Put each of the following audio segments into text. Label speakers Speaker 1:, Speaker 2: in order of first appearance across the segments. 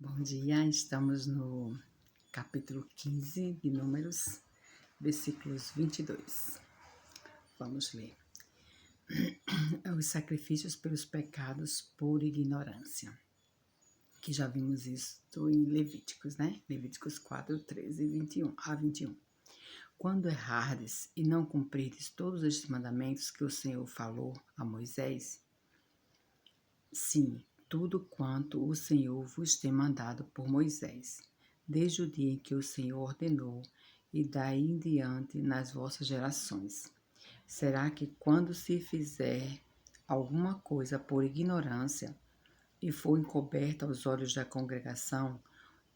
Speaker 1: Bom dia, estamos no capítulo 15 de Números, versículos 22. Vamos ler. Os sacrifícios pelos pecados por ignorância, que já vimos isso em Levíticos, né? Levíticos 4, 13 e 21 a 21. Quando errardes e não cumprirdes todos estes mandamentos que o Senhor falou a Moisés, sim, tudo quanto o Senhor vos tem mandado por Moisés, desde o dia em que o Senhor ordenou, e daí em diante nas vossas gerações. Será que quando se fizer alguma coisa por ignorância e for encoberta aos olhos da congregação,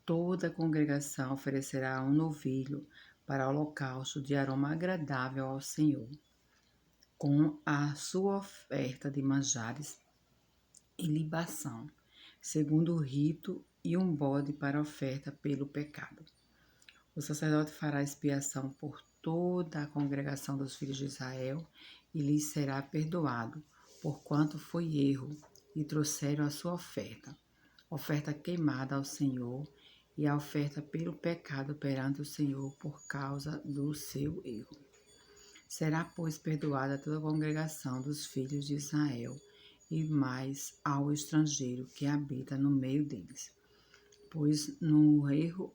Speaker 1: toda a congregação oferecerá um novilho para holocausto de aroma agradável ao Senhor, com a sua oferta de manjares e libação, segundo o rito, e um bode para oferta pelo pecado. O sacerdote fará expiação por toda a congregação dos filhos de Israel e lhes será perdoado, porquanto foi erro, e trouxeram a sua oferta queimada ao Senhor, e a oferta pelo pecado perante o Senhor por causa do seu erro. Será, pois, perdoada toda a congregação dos filhos de Israel, e mais ao estrangeiro que habita no meio deles, pois no erro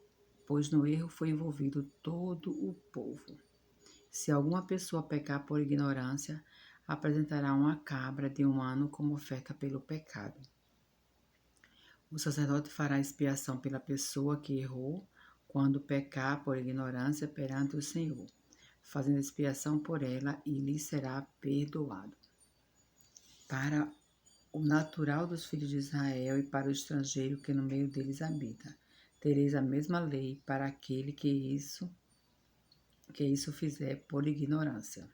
Speaker 1: foi envolvido todo o povo. Se alguma pessoa pecar por ignorância, apresentará uma cabra de 1 ano como oferta pelo pecado. O sacerdote fará expiação pela pessoa que errou quando pecar por ignorância perante o Senhor, fazendo expiação por ela, e lhe será perdoado. Para o natural dos filhos de Israel e para o estrangeiro que no meio deles habita, tereis a mesma lei para aquele que isso fizer por ignorância.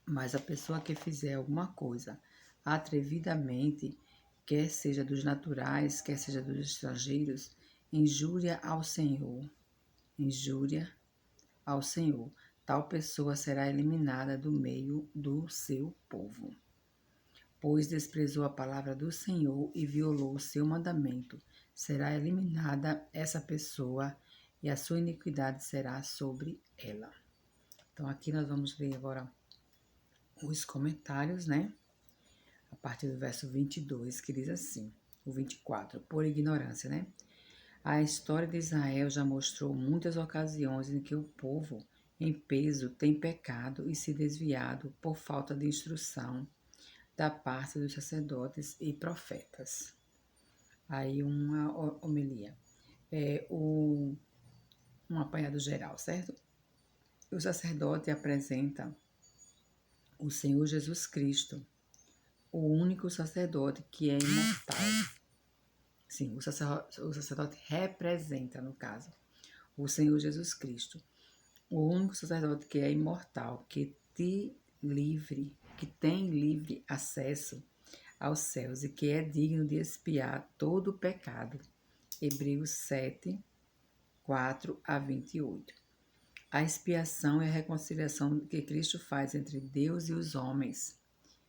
Speaker 1: Mas a pessoa que fizer alguma coisa atrevidamente, quer seja dos naturais, quer seja dos estrangeiros, injúria ao Senhor, tal pessoa será eliminada do meio do seu povo, pois desprezou a palavra do Senhor e violou o seu mandamento. Será eliminada essa pessoa e a sua iniquidade será sobre ela. Então, aqui nós vamos ler agora os comentários, né? A partir do verso 22, que diz assim, o 24, por ignorância, né? A história de Israel já mostrou muitas ocasiões em que o povo, em peso, tem pecado e se desviado por falta de instrução da parte dos sacerdotes e profetas. Aí uma homilia, um apanhado geral, certo? O sacerdote apresenta o Senhor Jesus Cristo, o único sacerdote que é imortal. Sim, o sacerdote representa, no caso, o Senhor Jesus Cristo, o único sacerdote que é imortal, que tem livre acesso aos céus e que é digno de expiar todo o pecado. Hebreus 7, 4 a 28. A expiação é a reconciliação que Cristo faz entre Deus e os homens.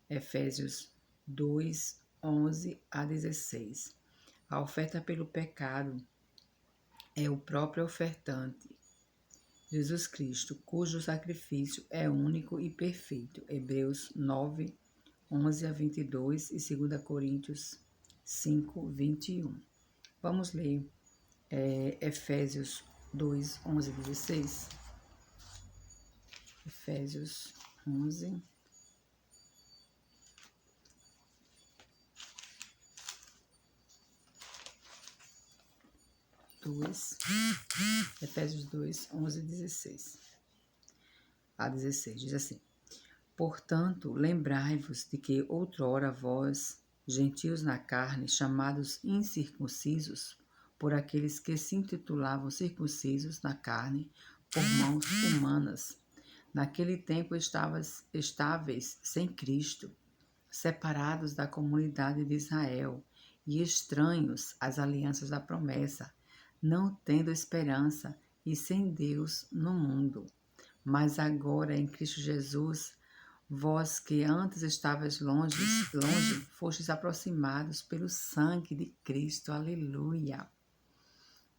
Speaker 1: Efésios 2, 11 a 16. A oferta pelo pecado é o próprio ofertante, Jesus Cristo, cujo sacrifício é único e perfeito. Hebreus 9, 11 a 22 e 2 Coríntios 5, 21. Vamos ler Efésios 2, 11 e 16. Efésios 11. Efésios 2, 11 e 16. A 16 diz assim: Portanto, lembrai-vos de que outrora vós, gentios na carne, chamados incircuncisos, por aqueles que se intitulavam circuncisos na carne, por mãos humanas, naquele tempo estáveis sem Cristo, separados da comunidade de Israel e estranhos às alianças da promessa, não tendo esperança e sem Deus no mundo. Mas agora, em Cristo Jesus, Vós que antes estavais longe, fostes aproximados pelo sangue de Cristo. Aleluia.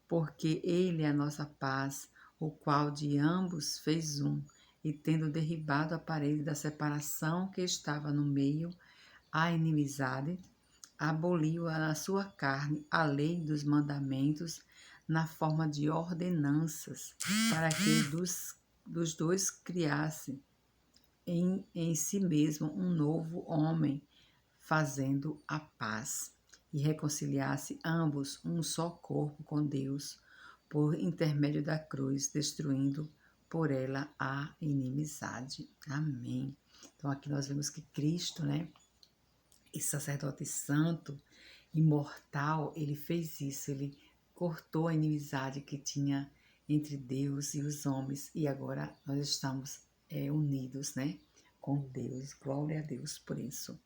Speaker 1: Porque Ele é a nossa paz, o qual de ambos fez um, e tendo derribado a parede da separação que estava no meio, a inimizade, aboliu na sua carne a lei dos mandamentos na forma de ordenanças, para que dos dois criasse em si mesmo um novo homem, fazendo a paz, e reconciliasse ambos um só corpo com Deus, por intermédio da cruz, destruindo por ela a inimizade. Amém. Então aqui nós vemos que Cristo, né, esse sacerdote santo, imortal, ele fez isso, ele cortou a inimizade que tinha entre Deus e os homens, e agora nós estamos unidos, né, com Deus. Glória a Deus por isso.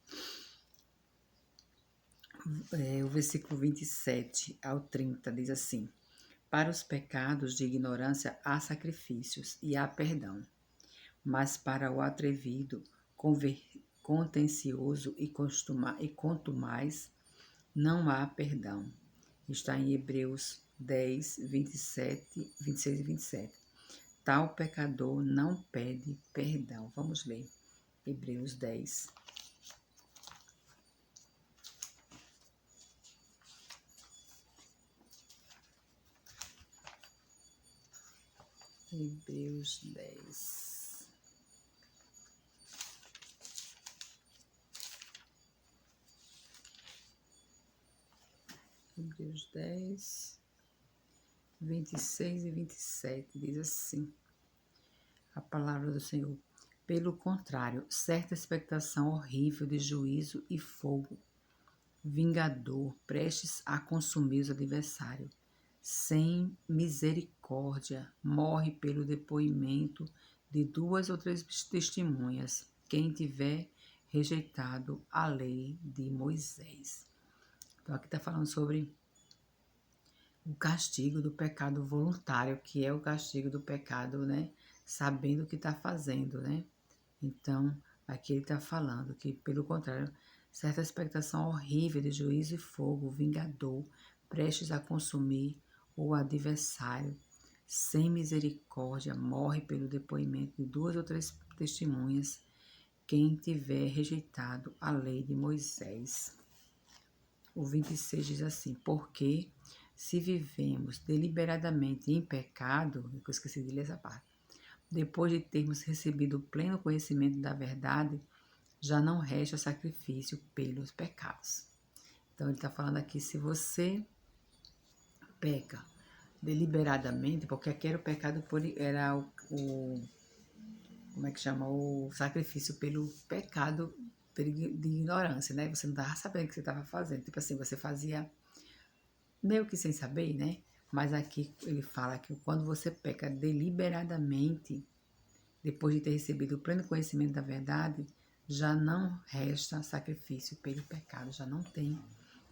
Speaker 1: O versículo 27 ao 30 diz assim: para os pecados de ignorância há sacrifícios e há perdão, mas para o atrevido, contencioso e contumaz, não há perdão. Está em Hebreus 10, 26 e 27. Tal pecador não pede perdão. Vamos ler. Hebreus 10. Hebreus 10. Hebreus 10, 26 e 27 diz assim: a palavra do Senhor. Pelo contrário, certa expectação horrível de juízo e fogo, vingador, prestes a consumir os adversários, sem misericórdia, morre pelo depoimento de 2 ou 3 testemunhas, quem tiver rejeitado a lei de Moisés. Então aqui está falando sobre o castigo do pecado voluntário, que é o castigo do pecado, né? Sabendo o que está fazendo, né? Então, aqui ele está falando que, pelo contrário, certa expectação horrível de juízo e fogo, vingador, prestes a consumir o adversário, sem misericórdia, morre pelo depoimento de 2 ou 3 testemunhas, quem tiver rejeitado a lei de Moisés. O 26 diz assim: porque se vivemos deliberadamente em pecado, eu esqueci de ler essa parte, depois de termos recebido o pleno conhecimento da verdade, já não resta sacrifício pelos pecados. Então ele está falando aqui, se você peca deliberadamente, porque aqui era o pecado era como é que chama? O sacrifício pelo pecado de ignorância, né? Você não estava sabendo o que você estava fazendo. Tipo assim, você fazia meio que sem saber, né? Mas aqui ele fala que quando você peca deliberadamente, depois de ter recebido o pleno conhecimento da verdade, já não resta sacrifício pelo pecado, já não tem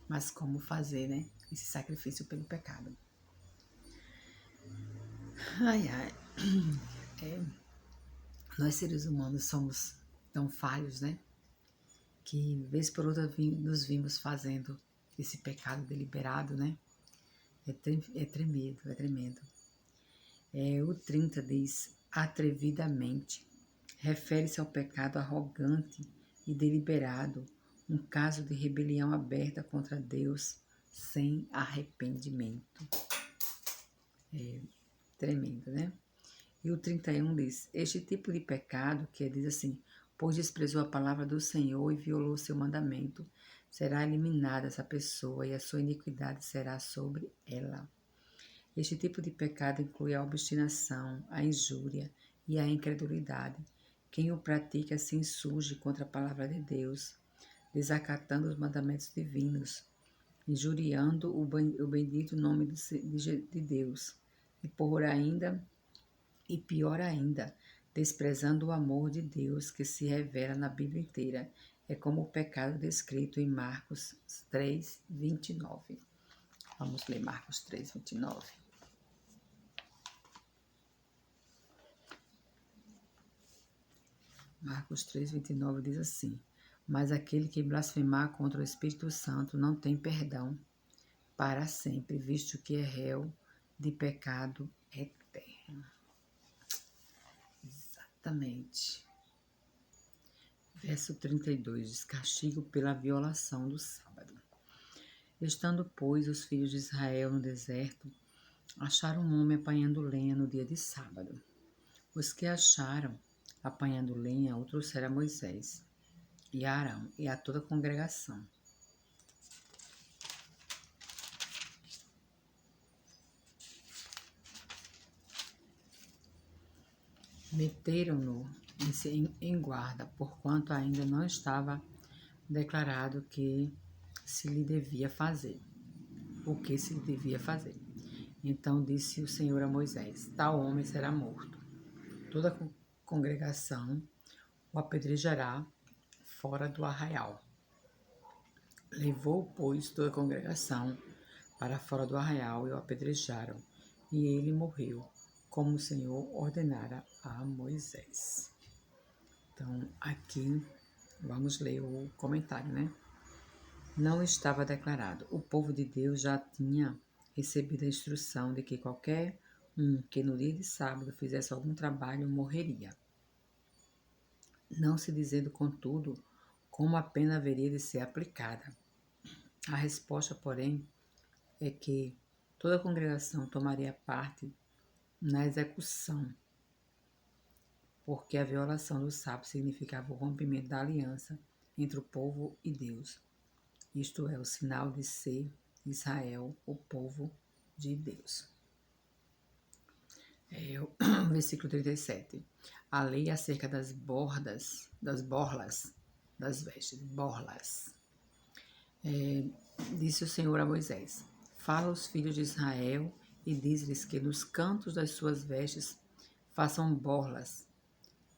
Speaker 1: mais como fazer, né? Esse sacrifício pelo pecado. Ai, ai. Nós seres humanos somos tão falhos, né? Que vez por outra nos vimos fazendo esse pecado deliberado, né? É tremendo, é tremendo. O 30 diz, atrevidamente, refere-se ao pecado arrogante e deliberado, um caso de rebelião aberta contra Deus sem arrependimento. É tremendo, né? E o 31 diz, este tipo de pecado, que diz assim, pois desprezou a palavra do Senhor e violou seu mandamento, será eliminada essa pessoa e a sua iniquidade será sobre ela. Este tipo de pecado inclui a obstinação, a injúria e a incredulidade. Quem o pratica se insurge contra a palavra de Deus, desacatando os mandamentos divinos, injuriando o bendito nome de Deus, e pior ainda, desprezando o amor de Deus que se revela na Bíblia inteira. É como o pecado descrito em Marcos 3, 29. Vamos ler Marcos 3, 29. Marcos 3, 29 diz assim: Mas aquele que blasfemar contra o Espírito Santo não tem perdão para sempre, visto que é réu de pecado eterno. Exatamente. Verso 32 diz: Castigo pela violação do sábado. Estando, pois, os filhos de Israel no deserto, acharam um homem apanhando lenha no dia de sábado. Os que acharam apanhando lenha o trouxeram a Moisés e a Arão e a toda a congregação. Meteram-no em guarda, porquanto ainda não estava declarado que se lhe devia fazer, o que se lhe devia fazer. Então disse o Senhor a Moisés: Tal homem será morto. Toda a congregação o apedrejará fora do arraial. Levou, pois, toda a congregação para fora do arraial e o apedrejaram, e ele morreu, como o Senhor ordenara a Moisés. Então, aqui, vamos ler o comentário, né? Não estava declarado. O povo de Deus já tinha recebido a instrução de que qualquer um que no dia de sábado fizesse algum trabalho morreria. Não se dizendo, contudo, como a pena haveria de ser aplicada. A resposta, porém, é que toda a congregação tomaria parte na execução, porque a violação do sábado significava o rompimento da aliança entre o povo e Deus. Isto é, o sinal de ser Israel, o povo de Deus. O versículo 37. A lei acerca das borlas das vestes, borlas. Disse o Senhor a Moisés: Fala aos filhos de Israel e diz-lhes que nos cantos das suas vestes façam borlas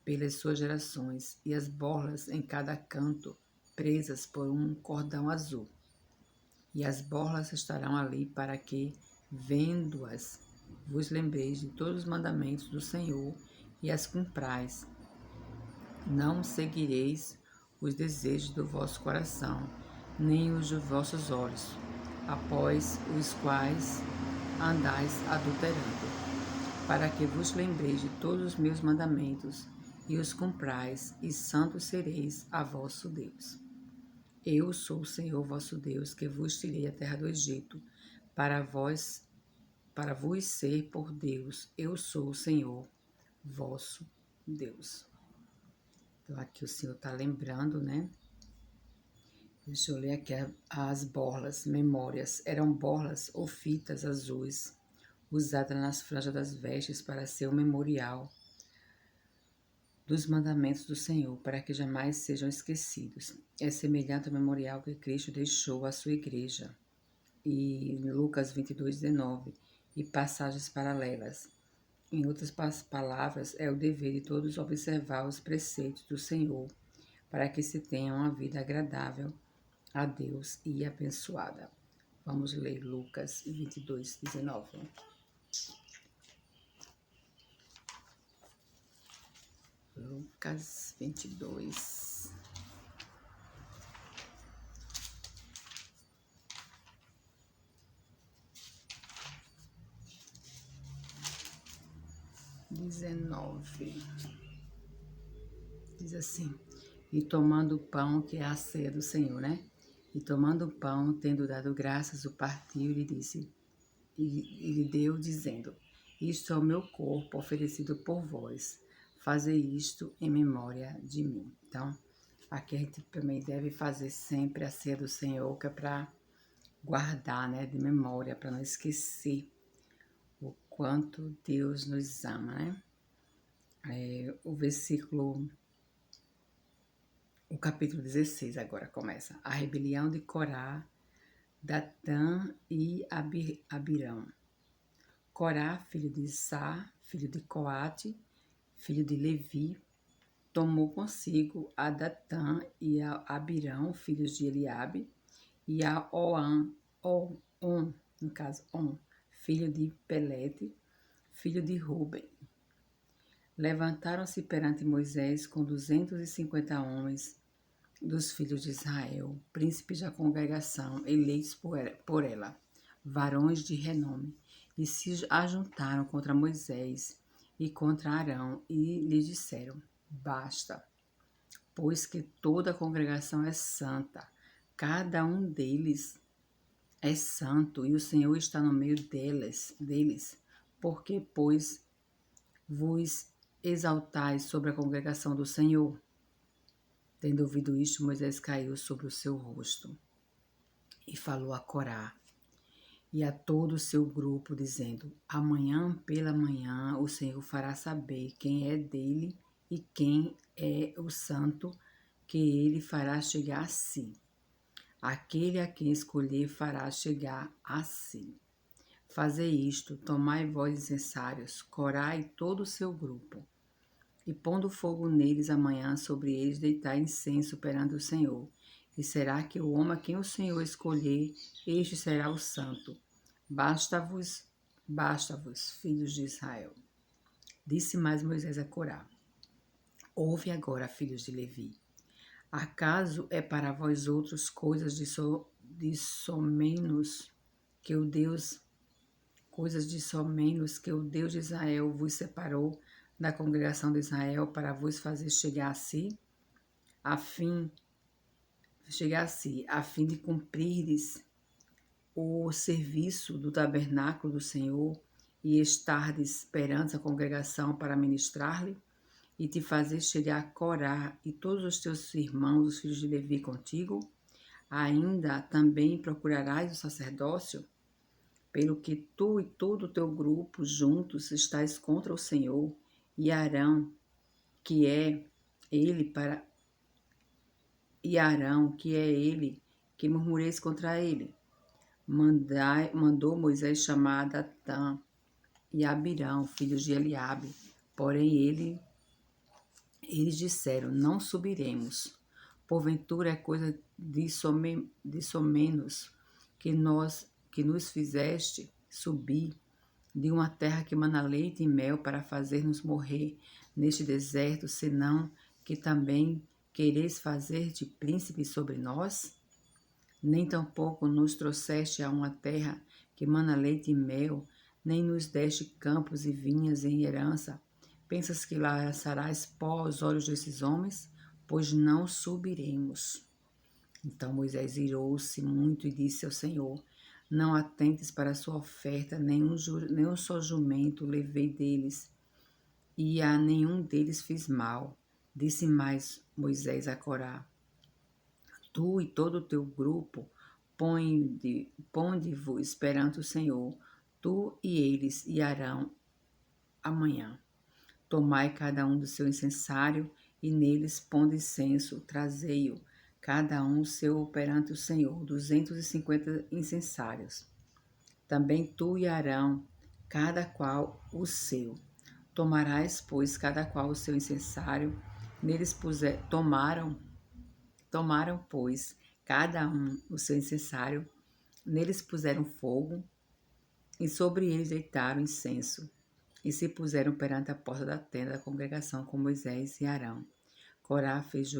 Speaker 1: pelas suas gerações, e as borlas em cada canto presas por um cordão azul. E as borlas estarão ali para que, vendo-as, vos lembreis de todos os mandamentos do Senhor e as cumprais. Não seguireis os desejos do vosso coração, nem os dos vossos olhos, após os quais andais adulterando, para que vos lembreis de todos os meus mandamentos e os cumprais, e santos sereis a vosso Deus. Eu sou o Senhor vosso Deus, que vos tirei da terra do Egito, para vos ser por Deus. Eu sou o Senhor vosso Deus. Então, aqui o Senhor está lembrando, né? Deixa eu ler aqui as borlas, memórias. Eram borlas ou fitas azuis, usadas nas franjas das vestes para ser o memorial dos mandamentos do Senhor, para que jamais sejam esquecidos. É semelhante ao memorial que Cristo deixou à sua igreja. E Lucas 22, 19. E passagens paralelas. Em outras palavras, é o dever de todos observar os preceitos do Senhor, para que se tenha uma vida agradável a Deus e abençoada. Vamos ler Lucas 22, 19. Lucas 22. Diz assim: E tomando o pão, que é a ceia do Senhor, né? E tomando o pão, tendo dado graças, o partiu e lhe disse, e lhe deu, dizendo: Isto é o meu corpo oferecido por vós. Fazei isto em memória de mim. Então, aqui a gente também deve fazer sempre a ceia do Senhor, que é para guardar, né, de memória, para não esquecer o quanto Deus nos ama, né? O capítulo 16 agora começa. A rebelião de Corá, Datã e Abirão. Corá, filho de Sá, filho de Coate, filho de Levi, tomou consigo a Datã e a Abirão, filhos de Eliabe, e a On, filho de Pelete, filho de Ruben. Levantaram-se perante Moisés com 250 homens dos filhos de Israel, príncipes da congregação, eleitos por ela, varões de renome, e se ajuntaram contra Moisés e contra Arão, e lhe disseram: Basta, pois que toda a congregação é santa, cada um deles é santo, e o Senhor está no meio deles, porque, pois, vos exaltais sobre a congregação do Senhor. Tendo ouvido isto, Moisés caiu sobre o seu rosto e falou a Corá e a todo o seu grupo, dizendo: Amanhã pela manhã o Senhor fará saber quem é dele e quem é o santo que ele fará chegar a si. Aquele a quem escolher fará chegar a si. Fazei isto, tomai vós incensários, Corá e todo o seu grupo, e pondo fogo neles amanhã, sobre eles deitai incenso perante o Senhor. E será que o homem a quem o Senhor escolher, este será o santo. Basta-vos, filhos de Israel. Disse mais Moisés a Corá: Ouve agora, filhos de Levi. Acaso é para vós outros coisas de somenos que o Deus de Israel vos separou da congregação de Israel para vos fazer chegar a si, a fim de cumprires o serviço do tabernáculo do Senhor e estardes perante a congregação para ministrar-lhe, e te fazer chegar a Corá e todos os teus irmãos, os filhos de Levi, contigo? Ainda também procurarás o sacerdócio? Pelo que tu e todo o teu grupo juntos estáis contra o Senhor, e Arão, que é ele, que murmureis contra ele. Mandou Moisés chamar Datã e Abirão, filhos de Eliabe. Porém eles disseram: Não subiremos. Porventura é coisa de somenos que nos fizeste subir de uma terra que mana leite e mel para fazer-nos morrer neste deserto, senão que também quereis fazer-te príncipe sobre nós? Nem tampouco nos trouxeste a uma terra que mana leite e mel, nem nos deste campos e vinhas em herança. Pensas que lançarás pó aos olhos desses homens? Pois não subiremos. Então Moisés irou-se muito e disse ao Senhor: Não atentes para a sua oferta, nem um só jumento levei deles, e a nenhum deles fiz mal. Disse mais Moisés a Corá: Tu e todo o teu grupo, ponde-vos perante o Senhor, tu e eles, e Arão amanhã. Tomai cada um do seu incensário, e neles ponde incenso, trazei-o, cada um seu perante o Senhor, 250 incensários. Também tu e Arão, cada qual o seu. Tomarás, pois, cada qual o seu incensário, tomaram, pois, cada um o seu incensário, neles puseram fogo, e sobre eles deitaram incenso, e se puseram perante a porta da tenda da congregação com Moisés e Arão. Corá fez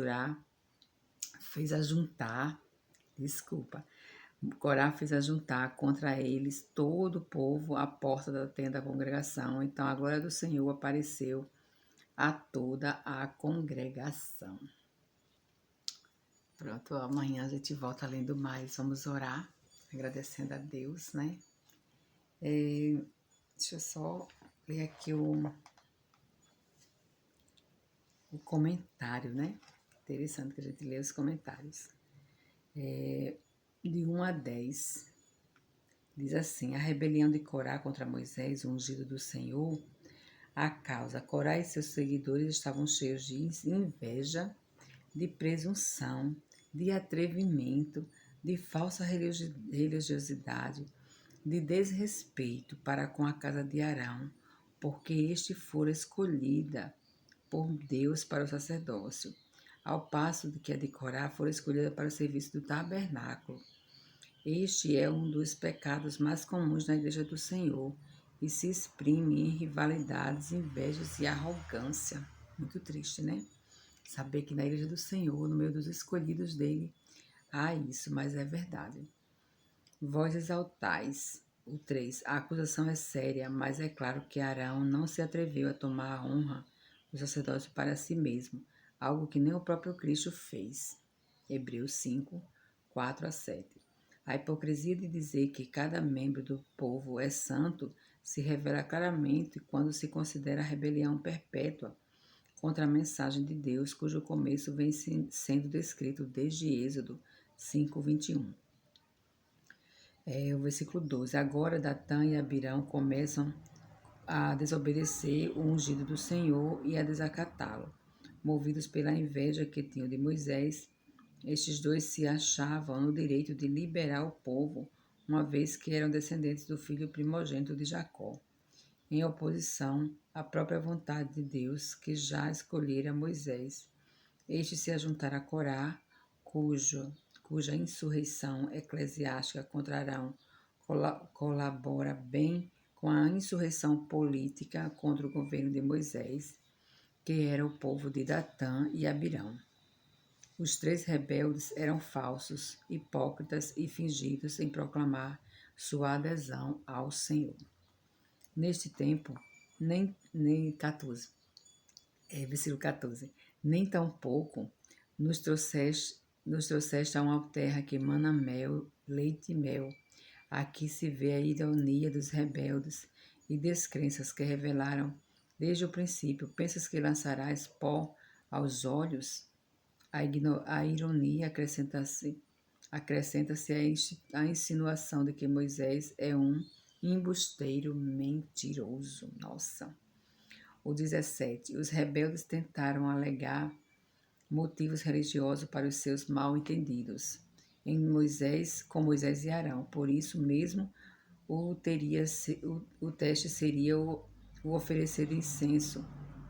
Speaker 1: ajuntar contra eles todo o povo à porta da tenda da congregação. Então a glória do Senhor apareceu a toda a congregação. Pronto, amanhã a gente volta lendo mais. Vamos orar, agradecendo a Deus, né? Deixa eu só ler aqui o comentário, né? Interessante que a gente lê os comentários. De 1 a 10, diz assim: A rebelião de Corá contra Moisés, o ungido do Senhor. A causa: Corá e seus seguidores estavam cheios de inveja, de presunção, de atrevimento, de falsa religiosidade, de desrespeito para com a casa de Arão, porque este fora escolhida por Deus para o sacerdócio, ao passo de que a de Corá fora escolhida para o serviço do tabernáculo. Este é um dos pecados mais comuns na Igreja do Senhor, e se exprime em rivalidades, invejas e arrogância. Muito triste, né? Saber que na igreja do Senhor, no meio dos escolhidos dele, há isso, mas é verdade. Vós exaltais. O 3. A acusação é séria, mas é claro que Arão não se atreveu a tomar a honra do sacerdócio para si mesmo, algo que nem o próprio Cristo fez. Hebreus 5, 4 a 7. A hipocrisia de dizer que cada membro do povo é santo se revela claramente quando se considera a rebelião perpétua contra a mensagem de Deus, cujo começo vem sendo descrito desde Êxodo 5, 21. O versículo 12. Agora Datã e Abirão começam a desobedecer o ungido do Senhor e a desacatá-lo. Movidos pela inveja que tinham de Moisés, estes dois se achavam no direito de liberar o povo, uma vez que eram descendentes do filho primogênito de Jacó, em oposição à própria vontade de Deus, que já escolhera Moisés. Este se ajuntara a Corá, cuja insurreição eclesiástica contra Arão colabora bem com a insurreição política contra o governo de Moisés, que era o povo de Datã e Abirão. Os 3 rebeldes eram falsos, hipócritas e fingidos em proclamar sua adesão ao Senhor. Neste tempo, versículo 14, nem tampouco nos trouxeste a uma terra que emana mel, leite e mel. Aqui se vê a ironia dos rebeldes e descrenças que revelaram desde o princípio. Pensas que lançarás pó aos olhos? A ironia acrescenta-se a insinuação de que Moisés é um embusteiro mentiroso. Nossa! O 17. Os rebeldes tentaram alegar motivos religiosos para os seus mal-entendidos com Moisés e Arão. Por isso mesmo, o teste seria o oferecer de incenso,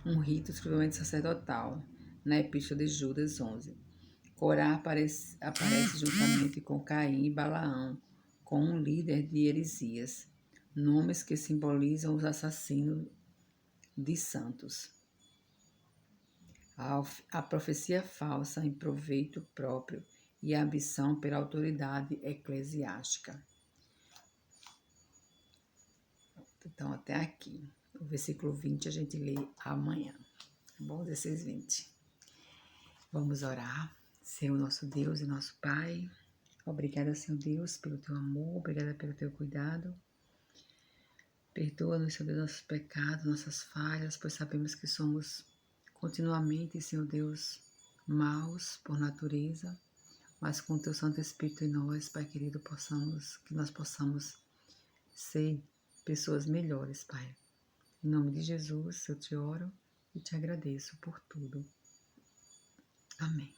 Speaker 1: um rito exclusivamente sacerdotal, na Epístola de Judas 11. Corá aparece juntamente com Caim e Balaão, com um líder de heresias, nomes que simbolizam os assassinos de santos. A profecia falsa em proveito próprio e a ambição pela autoridade eclesiástica. Então, até aqui. O versículo 20 a gente lê amanhã. Tá bom? 16, 20. Vamos orar. Senhor, nosso Deus e nosso Pai. Obrigada, Senhor Deus, pelo teu amor. Obrigada pelo teu cuidado. Perdoa-nos, Senhor Deus, nossos pecados, nossas falhas, pois sabemos que somos continuamente, Senhor Deus, maus por natureza, mas com o teu Santo Espírito em nós, Pai querido, que nós possamos ser pessoas melhores, Pai. Em nome de Jesus, eu te oro e te agradeço por tudo. Amém.